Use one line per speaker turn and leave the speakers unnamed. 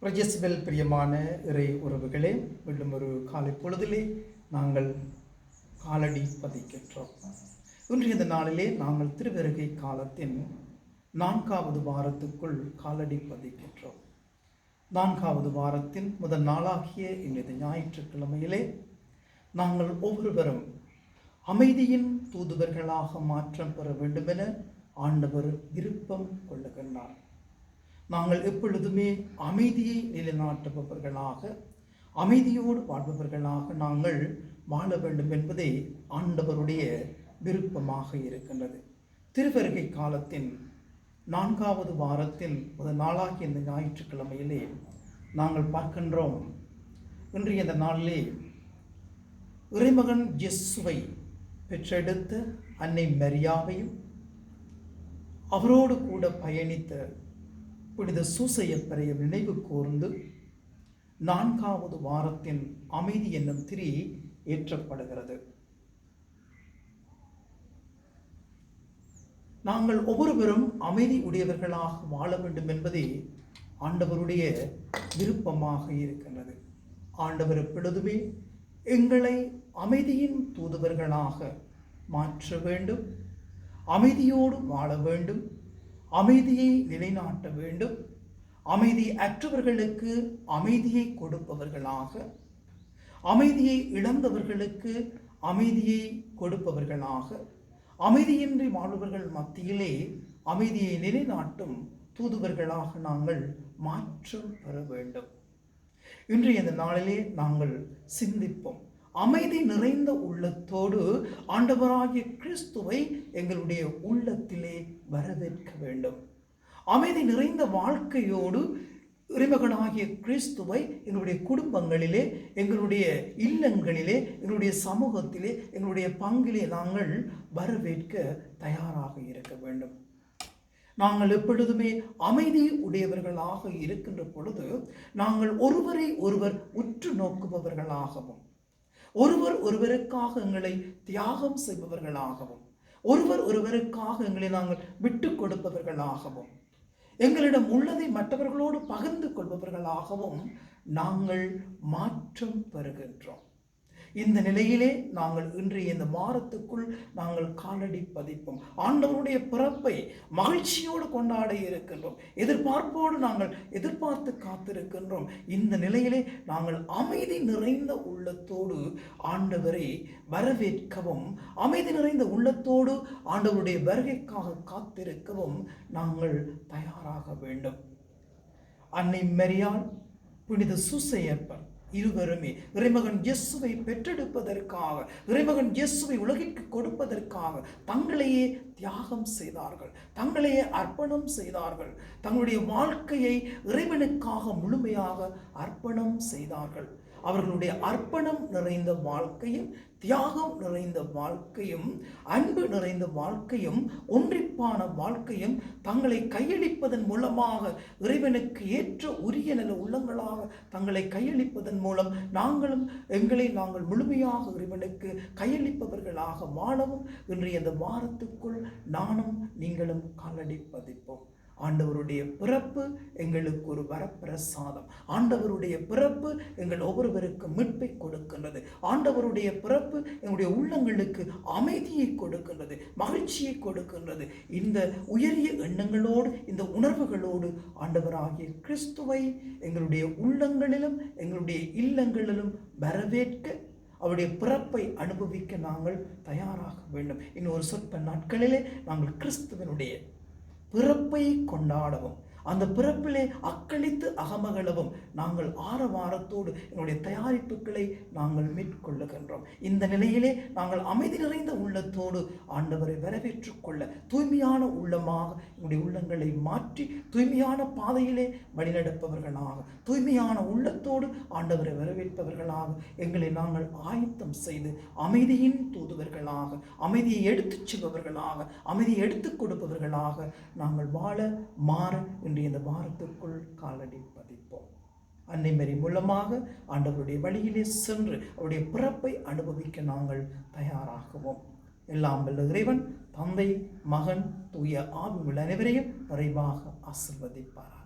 பிரஜஸ்பெல் பிரியமான இறை உறவுகளே, மீண்டும் ஒரு காலை பொழுதிலே நாங்கள் காலடி பதிக்கின்றோம். இன்றைய நாளிலே நாங்கள் திருவருகை காலத்தின் 4வது வாரத்துக்குள் காலடி பதிக்கின்றோம். 4வது வாரத்தின் முதல் நாளாகிய இன்றைய ஞாயிற்றுக்கிழமையிலே நாங்கள் ஒவ்வொருவரும் அமைதியின் தூதுவர்களாக மாற்றம் பெற வேண்டுமென ஆண்டவர் விருப்பம் கொள்ளுகின்றார். நாங்கள் எப்பொழுதுமே அமைதியை நிலைநாட்டுபவர்களாக, அமைதியோடு வாழ்பவர்களாக நாங்கள் வாழ வேண்டும் என்பதே ஆண்டவருடைய விருப்பமாக இருக்கின்றது. திருவருகை காலத்தின் 4வது வாரத்தின் முதல் நாளாகிய இந்த ஞாயிற்றுக்கிழமையிலே நாங்கள் பார்க்கின்றோம். இன்றைய இந்த நாளிலே இறைமகன் இயேசுவை பெற்றெடுத்த அன்னை மரியாவையும் அவரோடு கூட பயணித்த புனித சூசையப்பரையும் நினைவு கூர்ந்து 4வது வாரத்தின் அமைதி என்னும் திரி ஏற்றப்படுகிறது. நாங்கள் ஒவ்வொருவரும் அமைதி உடையவர்களாக வாழ வேண்டும் என்பதே ஆண்டவருடைய விருப்பமாக இருக்கின்றது. ஆண்டவர் எப்பொழுதுமே எங்களை அமைதியின் தூதுவர்களாக மாற்ற வேண்டும், அமைதியோடு வாழ வேண்டும், அமைதியை நிலைநாட்ட வேண்டும், அமைதி அற்றவர்களுக்கு அமைதியை கொடுப்பவர்களாக, அமைதியை இழந்தவர்களுக்கு அமைதியை கொடுப்பவர்களாக, அமைதியின்றி வாழ்பவர்கள் மத்தியிலே அமைதியை நிலைநாட்டும் தூதுவர்களாக நாங்கள் மாற்றம் பெற வேண்டும். இன்றைய இந்த நாளிலே நாங்கள் சிந்திப்போம். அமைதி நிறைந்த உள்ளத்தோடு ஆண்டவராகிய கிறிஸ்துவை எங்களுடைய உள்ளத்திலே வரவேற்க வேண்டும். அமைதி நிறைந்த வாழ்க்கையோடு இறைமகனாகிய கிறிஸ்துவை எங்களுடைய குடும்பங்களிலே, எங்களுடைய இல்லங்களிலே, எங்களுடைய சமூகத்திலே, எங்களுடைய பங்கிலே நாங்கள் வரவேற்க தயாராக இருக்க வேண்டும். நாங்கள் எப்பொழுதுமே அமைதி உடையவர்களாக இருக்கின்ற பொழுது நாங்கள் ஒருவரை ஒருவர் உற்று நோக்குபவர்களாகவும், ஒருவர் ஒருவருக்காக எங்களை தியாகம் செய்பவர்களாகவும், ஒருவர் ஒருவருக்காக எங்களை நாங்கள் விட்டு கொடுப்பவர்களாகவும், எங்களிடம் உள்ளதை மற்றவர்களோடு பகிர்ந்து கொள்பவர்களாகவும் நாங்கள் மாற்றம் பெறுகின்றோம். இந்த நிலையிலே நாங்கள் இன்றைய இந்த வாரத்துக்குள் நாங்கள் காலடி பதிப்போம். ஆண்டவருடைய பிறப்பை மகிழ்ச்சியோடு கொண்டாட இருக்கின்றோம். எதிர்பார்ப்போடு நாங்கள் எதிர்பார்த்து காத்திருக்கின்றோம். இந்த நிலையிலே நாங்கள் அமைதி நிறைந்த உள்ளத்தோடு ஆண்டவரை வரவேற்கவும், அமைதி நிறைந்த உள்ளத்தோடு ஆண்டவருடைய வருகைக்காக காத்திருக்கவும் நாங்கள் தயாராக வேண்டும். அன்னை மரியாள், புனித சூசையப்பர் இருவருமே இறைமகன் இயேசுவை பெற்றெடுப்பதற்காக, இறைமகன் இயேசுவை உலகிற்கு கொடுப்பதற்காக தங்களையே தியாகம் செய்தார்கள், தங்களையே அர்ப்பணம் செய்தார்கள். தங்களுடைய வாழ்க்கையை இறைவனுக்காக முழுமையாக அர்ப்பணம் செய்தார்கள். அவர்களுடைய அர்ப்பணம் நிறைந்த வாழ்க்கையும், தியாகம் நிறைந்த வாழ்க்கையும், அன்பு நிறைந்த வாழ்க்கையும், ஒன்றிப்பான வாழ்க்கையும், தங்களை கையளிப்பதன் மூலமாக இறைவனுக்கு ஏற்ற உரிய நில உள்ளங்களாக தங்களை கையளிப்பதன் மூலம் எங்களை நாங்கள் முழுமையாக இறைவனுக்கு கையளிப்பவர்களாக வாழவும் இன்றைய இந்த வாரத்துக்குள் நானும் நீங்களும் காலடி பதிப்போம். ஆண்டவருடைய பிறப்பு எங்களுக்கு ஒரு வரப்பிரசாதம். ஆண்டவருடைய பிறப்பு எங்கள் ஒவ்வொருவருக்கும் மீட்பை கொடுக்கின்றது. ஆண்டவருடைய பிறப்பு எங்களுடைய உள்ளங்களுக்கு அமைதியை கொடுக்கின்றது, மகிழ்ச்சியை கொடுக்கின்றது. இந்த உயரிய எண்ணங்களோடு, இந்த உணர்வுகளோடு ஆண்டவராகிய கிறிஸ்துவை எங்களுடைய உள்ளங்களிலும் எங்களுடைய இல்லங்களிலும் வரவேற்க, அவருடைய பிறப்பை அனுபவிக்க நாங்கள் தயாராக வேண்டும். இன்னும் ஒரு சொற்ப நாட்களிலே நாங்கள் கிறிஸ்துவனுடைய பிறப்பை கொண்டாடவும், அந்த பிறப்பிலே அக்களித்து அகமகளவும் நாங்கள் ஆரவாரத்தோடு எங்களுடைய தயாரிப்புகளை நாங்கள் மேற்கொள்ளுகின்றோம். இந்த நிலையிலே நாங்கள் அமைதி நிறைந்த உள்ளத்தோடு ஆண்டவரை வரவேற்றுக் கொள்ள தூய்மையான உள்ளமாக எங்களுடைய உள்ளங்களை மாற்றி தூய்மையான பாதையிலே வழிநடப்பவர்களாக, தூய்மையான உள்ளத்தோடு ஆண்டவரை வரவேற்பவர்களாக எங்களை நாங்கள் ஆயத்தம் செய்து அமைதியின் தூதுவர்களாக, அமைதியை எடுத்துச் செல்பவர்களாக, அமைதியை எடுத்துக் கொடுப்பவர்களாக நாங்கள் வாழ மாற இந்த வாரத்திற்குள் காலடி பதிப்போம். அன்னை மரி மூலமாக ஆண்டவருடைய வழியிலே சென்று அவருடைய பிறப்பை அனுபவிக்க நாங்கள் தயாராகுவோம். எல்லாம் வல்ல இறைவன் தந்தை, மகன், தூய ஆவி உள்ள அனைவரையும் நிறைவாக ஆசீர்வதிப்பார்.